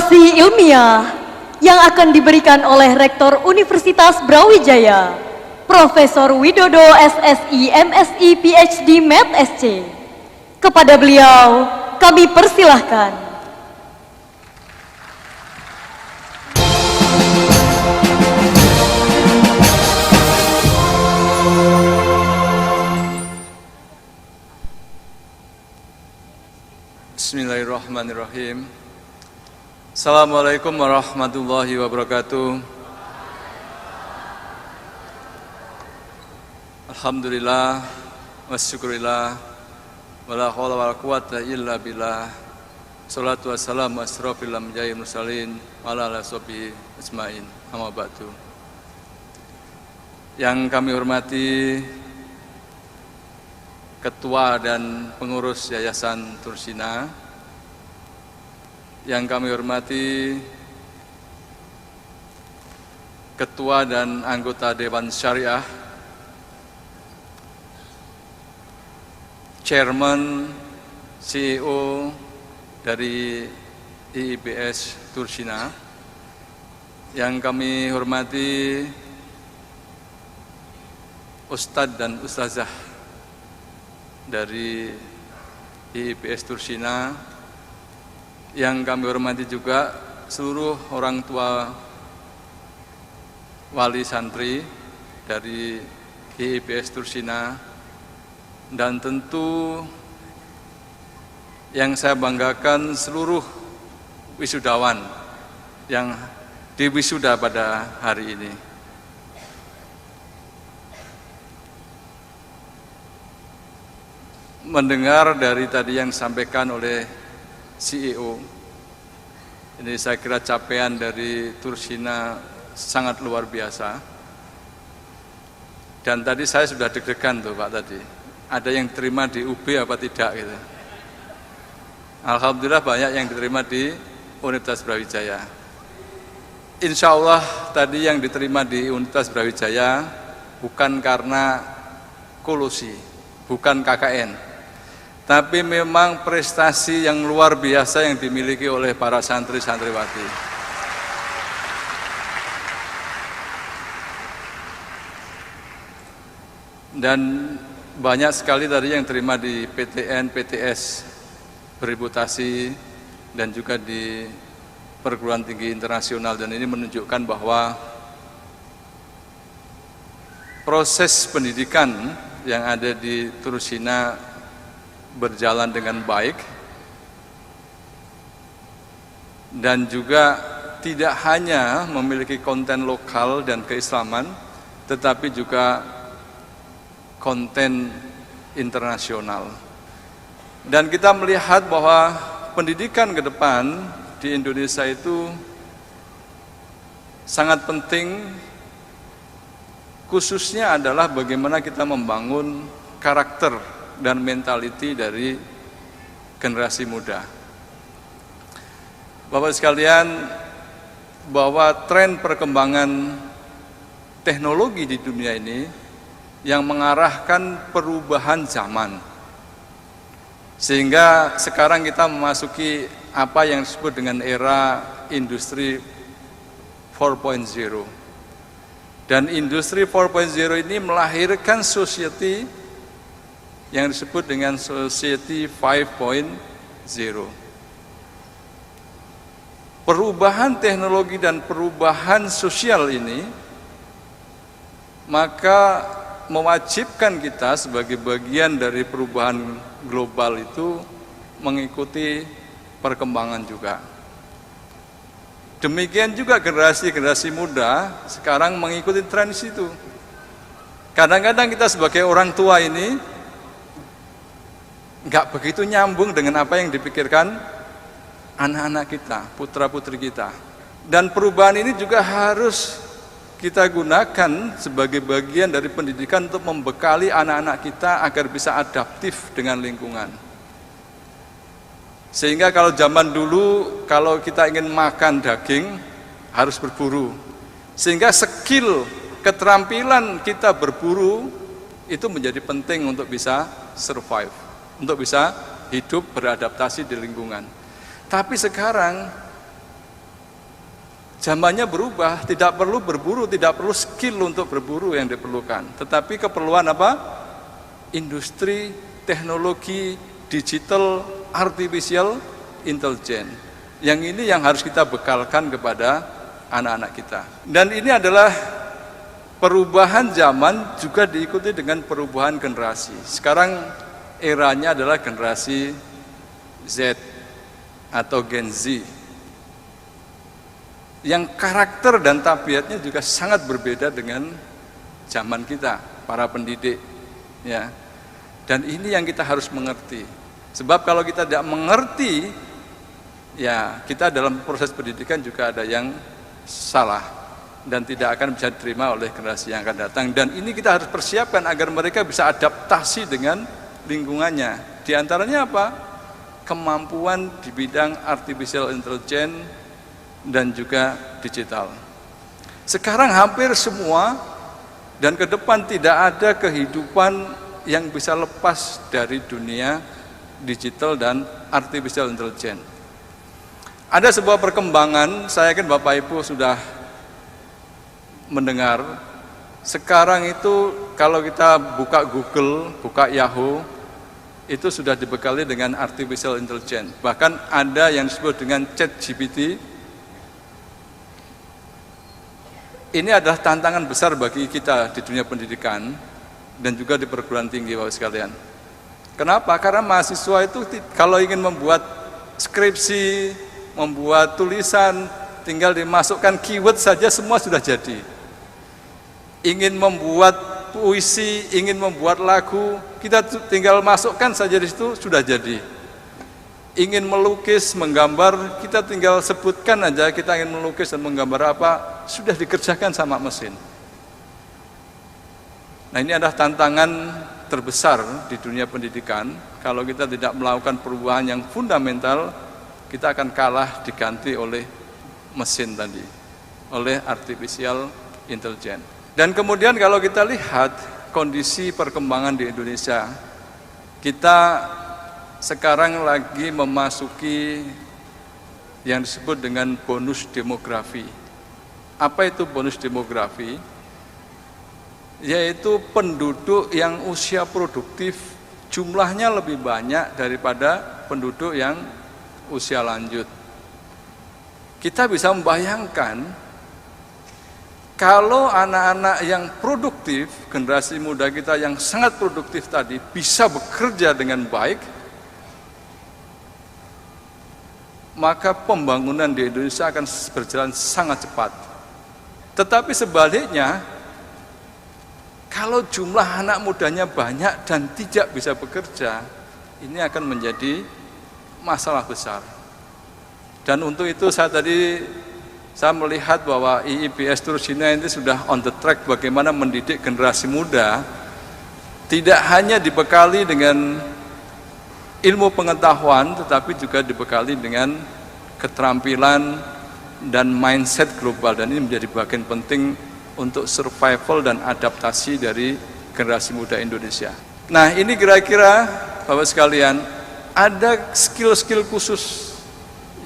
Presentasi ilmiah yang akan diberikan oleh Rektor Universitas Brawijaya, Profesor Widodo SSI MSI PhD Med SC. Kepada beliau, kami persilahkan. Bismillahirrahmanirrahim. Assalamualaikum warahmatullahi wabarakatuh. Alhamdulillah wassyukurillah wala haula wala quwata illa billah. Shalatu wassalamu asrofil anbiya'i mursalin wa ala alihi ajmain. Amma ba'du. Yang kami hormati Ketua dan Pengurus Yayasan Tursina, yang kami hormati Ketua dan anggota Dewan Syariah, Chairman, CEO dari IIPS Tursina, yang kami hormati Ustadz dan Ustazah dari IIPS Tursina, yang kami hormati juga seluruh orang tua wali santri dari IIPS Tursina, dan tentu yang saya banggakan seluruh wisudawan yang diwisuda pada hari ini. Mendengar dari tadi yang disampaikan oleh CEO, ini saya kira capaian dari Tursina sangat luar biasa. Dan tadi saya sudah deg-degan tuh Pak tadi, ada yang diterima di UB apa tidak gitu. Alhamdulillah banyak yang diterima di Universitas Brawijaya. Insya Allah tadi yang diterima di Universitas Brawijaya bukan karena kolusi, bukan KKN, tapi memang prestasi yang luar biasa yang dimiliki oleh para santri-santriwati. Dan banyak sekali tadi yang terima di PTN, PTS, bereputasi, dan juga di perguruan tinggi internasional. Dan ini menunjukkan bahwa proses pendidikan yang ada di Tursina berjalan dengan baik, dan juga tidak hanya memiliki konten lokal dan keislaman, tetapi juga konten internasional. Dan kita melihat bahwa pendidikan ke depan di Indonesia itu sangat penting, khususnya adalah bagaimana kita membangun karakter dan mentaliti dari generasi muda. Bapak sekalian, bahwa tren perkembangan teknologi di dunia ini yang mengarahkan perubahan zaman, sehingga sekarang kita memasuki apa yang disebut dengan era industri 4.0. Dan industri 4.0 ini melahirkan society yang disebut dengan Society 5.0. Perubahan teknologi dan perubahan sosial ini maka mewajibkan kita sebagai bagian dari perubahan global itu mengikuti perkembangan juga. Demikian juga generasi-generasi muda sekarang mengikuti tren itu. Kadang-kadang kita sebagai orang tua ini nggak begitu nyambung dengan apa yang dipikirkan anak-anak kita, putra-putri kita. Dan perubahan ini juga harus kita gunakan sebagai bagian dari pendidikan untuk membekali anak-anak kita agar bisa adaptif dengan lingkungan. Sehingga kalau zaman dulu, kalau kita ingin makan daging, harus berburu. Sehingga skill, keterampilan kita berburu, itu menjadi penting untuk bisa survive, untuk bisa hidup beradaptasi di lingkungan. Tapi sekarang Zamannya berubah, tidak perlu berburu, tidak perlu skill untuk berburu yang diperlukan. Tetapi keperluan apa? Industri, teknologi, digital, artificial, intelligence. Yang ini yang harus kita bekalkan kepada anak-anak kita. Dan ini adalah perubahan zaman juga diikuti dengan perubahan generasi. Sekarang eranya adalah generasi Z atau Gen Z. Yang karakter dan tabiatnya juga sangat berbeda dengan zaman kita, para pendidik, ya. Dan ini yang kita harus mengerti. Sebab kalau kita tidak mengerti, ya kita dalam proses pendidikan juga ada yang salah dan tidak akan bisa diterima oleh generasi yang akan datang. Dan ini kita harus persiapkan agar mereka bisa adaptasi dengan lingkungannya. Di antaranya apa? Kemampuan di bidang artificial intelligence dan juga digital. Sekarang hampir semua dan ke depan tidak ada kehidupan yang bisa lepas dari dunia digital dan artificial intelligence. Ada sebuah perkembangan, saya yakin Bapak Ibu sudah mendengar. Sekarang itu kalau kita buka Google, buka Yahoo, itu sudah dibekali dengan artificial intelligence. Bahkan ada yang disebut dengan ChatGPT. Ini adalah tantangan besar bagi kita di dunia pendidikan dan juga di perguruan tinggi, Bapak sekalian. Kenapa? Karena mahasiswa itu kalau ingin membuat skripsi, membuat tulisan, tinggal dimasukkan keyword saja semua sudah jadi. Ingin membuat puisi, ingin membuat lagu, kita tinggal masukkan saja di situ sudah jadi. Ingin melukis, menggambar, kita tinggal sebutkan aja kita ingin melukis dan menggambar apa, sudah dikerjakan sama mesin. Nah, ini adalah tantangan terbesar di dunia pendidikan. Kalau kita tidak melakukan perubahan yang fundamental, kita akan kalah diganti oleh mesin tadi, oleh artificial intelligence. Dan kemudian kalau kita lihat kondisi perkembangan di Indonesia, kita sekarang lagi memasuki yang disebut dengan bonus demografi. Apa itu bonus demografi? Yaitu penduduk yang usia produktif jumlahnya lebih banyak daripada penduduk yang usia lanjut. Kita bisa membayangkan kalau anak-anak yang produktif, generasi muda kita yang sangat produktif tadi bisa bekerja dengan baik, maka pembangunan di Indonesia akan berjalan sangat cepat. Tetapi sebaliknya, kalau jumlah anak mudanya banyak dan tidak bisa bekerja, ini akan menjadi masalah besar. Dan untuk itu saya melihat bahwa IIBS Turusina ini sudah on the track bagaimana mendidik generasi muda, tidak hanya dibekali dengan ilmu pengetahuan, tetapi juga dibekali dengan keterampilan dan mindset global. Dan ini menjadi bagian penting untuk survival dan adaptasi dari generasi muda Indonesia. Nah, ini kira-kira Bapak sekalian, ada skill-skill khusus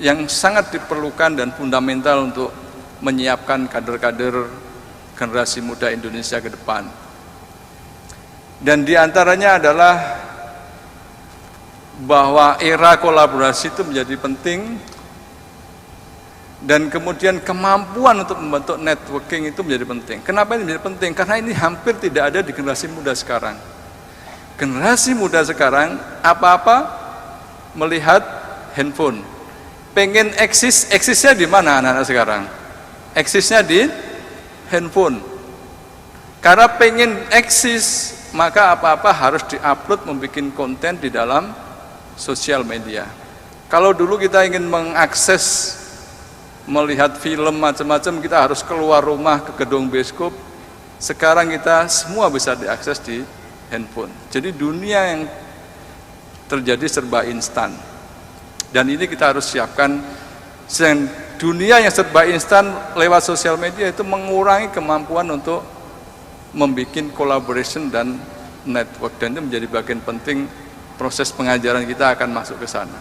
yang sangat diperlukan dan fundamental untuk menyiapkan kader-kader generasi muda Indonesia ke depan. Dan diantaranya adalah bahwa era kolaborasi itu menjadi penting, dan kemudian kemampuan untuk membentuk networking itu menjadi penting. Kenapa ini menjadi penting? Karena ini hampir tidak ada di generasi muda sekarang. Generasi muda sekarang apa-apa melihat handphone. Pengen eksisnya di mana anak-anak sekarang? Eksisnya di handphone. Karena pengen eksis, maka apa-apa harus diupload, membuat konten di dalam sosial media. Kalau dulu kita ingin mengakses melihat film macam-macam, kita harus keluar rumah ke gedung bioskop. Sekarang kita semua bisa diakses di handphone. Jadi dunia yang terjadi serba instan. Dan ini kita harus siapkan. Dunia yang serba instan lewat sosial media itu mengurangi kemampuan untuk membuat collaboration dan network, dan itu menjadi bagian penting proses pengajaran kita akan masuk ke sana.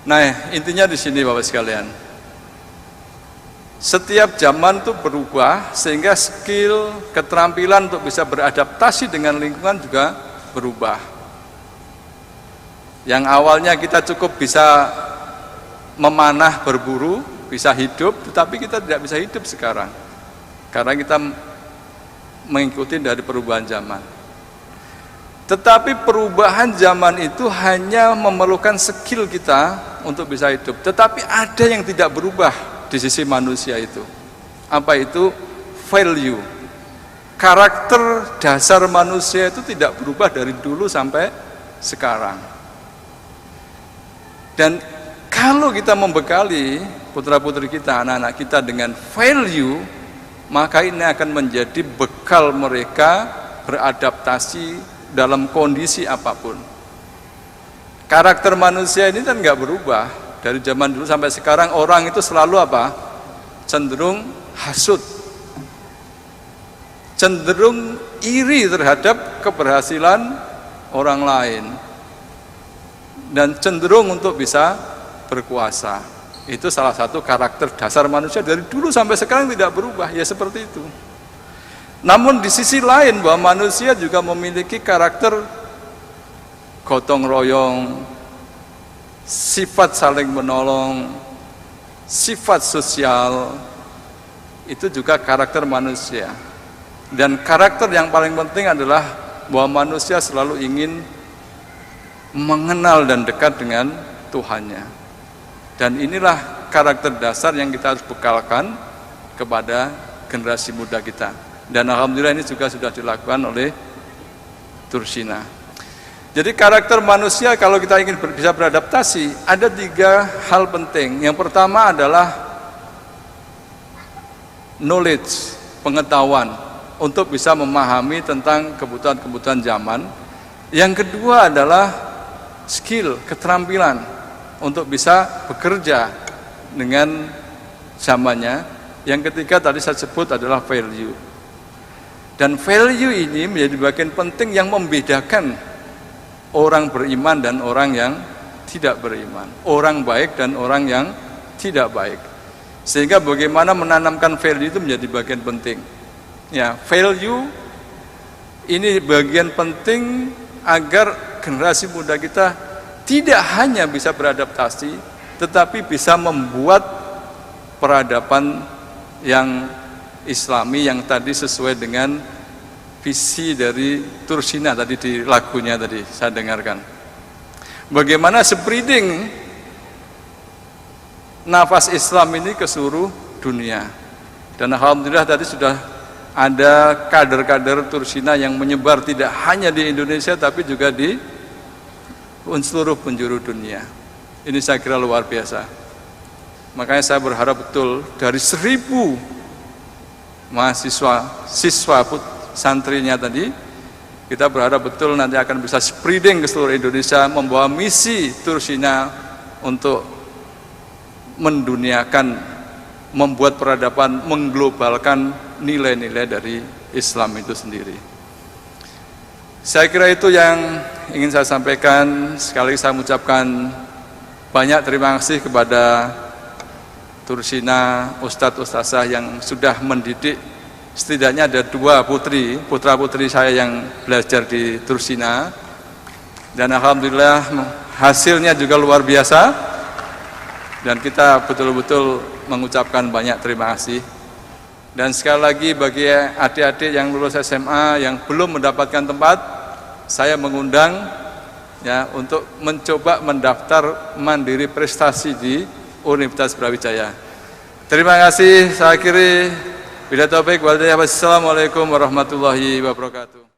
Nah, intinya di sini Bapak sekalian. Setiap zaman itu berubah, sehingga skill, keterampilan untuk bisa beradaptasi dengan lingkungan juga berubah. Yang awalnya kita cukup bisa memanah, berburu, bisa hidup, tetapi kita tidak bisa hidup sekarang. Karena kita mengikuti dari perubahan zaman. Tetapi perubahan zaman itu hanya memerlukan skill kita untuk bisa hidup. Tetapi ada yang tidak berubah di sisi manusia itu. Apa itu? Value. Karakter dasar manusia itu tidak berubah dari dulu sampai sekarang. Dan kalau kita membekali putra-putri kita, anak-anak kita dengan value, maka ini akan menjadi bekal mereka beradaptasi dalam kondisi apapun. Karakter manusia ini kan nggak berubah dari zaman dulu sampai sekarang. Orang itu selalu apa? Cenderung hasut, cenderung iri terhadap keberhasilan orang lain, dan cenderung untuk bisa berkuasa. Itu salah satu karakter dasar manusia dari dulu sampai sekarang, tidak berubah, ya seperti itu. Namun di sisi lain bahwa manusia juga memiliki karakter gotong royong, sifat saling menolong, sifat sosial, itu juga karakter manusia. Dan karakter yang paling penting adalah bahwa manusia selalu ingin mengenal dan dekat dengan Tuhannya. Dan inilah karakter dasar yang kita harus bekalkan kepada generasi muda kita. Dan alhamdulillah ini juga sudah dilakukan oleh Tursina. Jadi karakter manusia kalau kita ingin bisa beradaptasi, ada 3 hal penting. Yang pertama adalah knowledge, pengetahuan, untuk bisa memahami tentang kebutuhan-kebutuhan zaman. Yang kedua adalah skill, keterampilan, untuk bisa bekerja dengan zamannya. Yang ketiga tadi saya sebut adalah value. Dan value ini menjadi bagian penting yang membedakan orang beriman dan orang yang tidak beriman, orang baik dan orang yang tidak baik. Sehingga bagaimana menanamkan value itu menjadi bagian penting. Ya, value ini bagian penting agar generasi muda kita tidak hanya bisa beradaptasi, tetapi bisa membuat peradaban yang Islami yang tadi sesuai dengan visi dari Tursina tadi di lagunya tadi saya dengarkan. Bagaimana spreading nafas Islam ini ke seluruh dunia. Dan alhamdulillah tadi sudah ada kader-kader Tursina yang menyebar tidak hanya di Indonesia tapi juga di seluruh penjuru dunia. Ini saya kira luar biasa. Makanya saya berharap betul dari 1000 mahasiswa, siswa, santrinya tadi, kita berharap betul nanti akan bisa spreading ke seluruh Indonesia, membawa misi Tursina untuk menduniakan, membuat peradaban, mengglobalkan nilai-nilai dari Islam itu sendiri. Saya kira itu yang ingin saya sampaikan. Sekali lagi saya mengucapkan banyak terima kasih kepada Tursina, Ustadz-Ustazah yang sudah mendidik. Setidaknya ada 2 putra-putri saya yang belajar di Tursina. Dan alhamdulillah hasilnya juga luar biasa. Dan kita betul-betul mengucapkan banyak terima kasih. Dan sekali lagi bagi adik-adik yang lulus SMA yang belum mendapatkan tempat, saya mengundang ya untuk mencoba mendaftar mandiri prestasi di Universitas Brawijaya. Terima kasih. Saya akhiri. Bila taufik wal hidayah. Wassalamualaikum warahmatullahi wabarakatuh.